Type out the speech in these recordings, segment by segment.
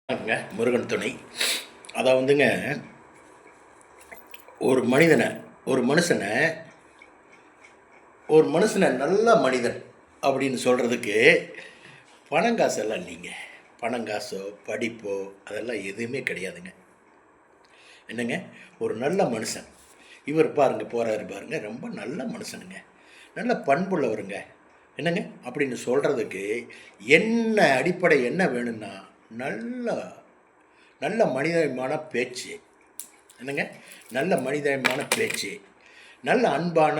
முருகன் துணை. அதாவதுங்க, ஒரு மனிதனை ஒரு மனுஷனை ஒரு மனுஷனை நல்ல மனிதன் அப்படின்னு சொல்கிறதுக்கு பணங்காசெல்லாம் இல்லைங்க. பணங்காசோ படிப்போ அதெல்லாம் எதுவுமே கிடையாதுங்க. என்னங்க, ஒரு நல்ல மனுஷன் இவர் பாருங்க, போகிறாரு பாருங்க, ரொம்ப நல்ல மனுஷனுங்க, நல்ல பண்புள்ளவருங்க. என்னங்க அப்படின்னு சொல்கிறதுக்கு என்ன அடிப்படை என்ன வேணும்னா, நல்ல நல்ல மனிதமான பேச்சு. என்னங்க, நல்ல மனிதமான பேச்சு, நல்ல அன்பான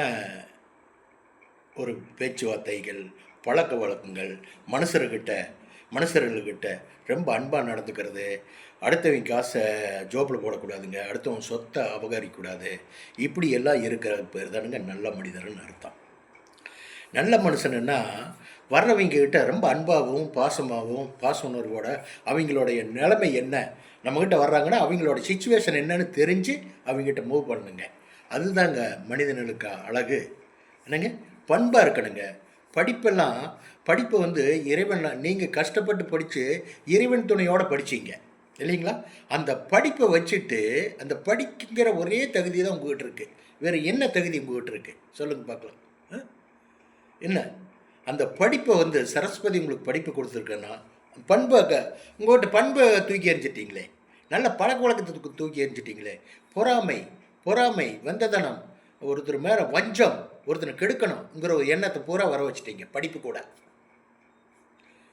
ஒரு பேச்சுவார்த்தைகள், பழக்க வழக்கங்கள், மனுஷர்கள்கிட்ட ரொம்ப அன்பாக நடந்துக்கிறது, அடுத்தவங்க காசை ஜோப்பில் போடக்கூடாதுங்க, அடுத்தவங்க சொத்தை அபகரிக்கக்கூடாது, இப்படி எல்லாம் இருக்கிற பேர் தானுங்க நல்ல மனிதர்னு அர்த்தம். நல்ல மனுஷனுன்னா வர்றவங்கக்கிட்ட ரொம்ப அன்பாகவும் பாசமாகவும் பாச உணர்வோட அவங்களுடைய நிலைமை என்ன, நம்மக்கிட்ட வர்றாங்கன்னா அவங்களோட சிச்சுவேஷன் என்னன்னு தெரிஞ்சு அவங்ககிட்ட மூவ் பண்ணுங்க. அதுதாங்க மனிதனுக்கு அழகு. என்னங்க, பண்பாக இருக்கணுங்க. படிப்பை இறைவன், நீங்கள் கஷ்டப்பட்டு படித்து இறைவன் துணையோடு படிச்சிங்க இல்லைங்களா? அந்த படிப்பை வச்சுட்டு அந்த படிக்கிற ஒரே தகுதி தான் உங்கள்கிட்ட இருக்குது. வேறு என்ன தகுதி உங்கள்கிட்ட இருக்குது சொல்லுங்கள் பார்க்கலாம். என்ன அந்த படிப்பை சரஸ்வதி உங்களுக்கு படிப்பு கொடுத்துருக்கேன்னா பண்பை உங்கள்கிட்ட பண்பை தூக்கி எறிஞ்சிட்டிங்களே, நல்ல பழக்க வழக்கத்துக்கு தூக்கி எறிஞ்சிட்டிங்களே. பொறாமை வந்ததனம், ஒருத்தர் மேலே வஞ்சம், ஒருத்தனை கெடுக்கணுங்கிற ஒரு எண்ணத்தை பூரா வர வச்சுட்டீங்க படிப்பு கூட.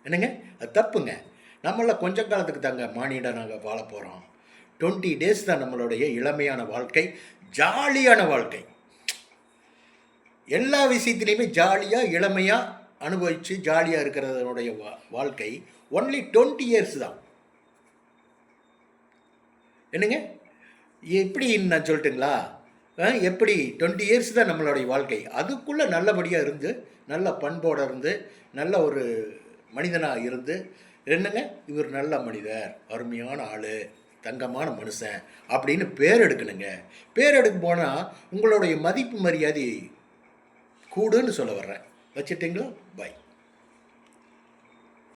என்னங்க, அது தப்புங்க. நம்மளாம் கொஞ்ச காலத்துக்கு தாங்க மானிடம் நாங்கள் வாழ போகிறோம். 20 days தான் நம்மளுடைய இளமையான வாழ்க்கை, ஜாலியான வாழ்க்கை. எல்லா விஷயத்துலையுமே ஜாலியாக இளமையாக அனுபவித்து ஜாலியாக இருக்கிறதனுடைய வாழ்க்கை ஒன்லி 20 years தான். என்னங்க, எப்படி நான் சொல்லட்டுங்களா? எப்படி 20 years தான் நம்மளுடைய வாழ்க்கை. அதுக்குள்ளே நல்லபடியாக இருந்து, நல்ல பண்போடு இருந்து, நல்ல ஒரு மனிதனாக இருந்து, என்னங்க இவர் நல்ல மனிதர், அருமையான ஆள், தங்கமான மனுஷன் அப்படின்னு பேர் எடுக்கணுங்க. பேர் எடுக்க போனால் உங்களுடைய மதிப்பு மரியாதை கூடுன்னு சொல்ல வர்றேன். வச்சுட்டிங்களா? பாய்.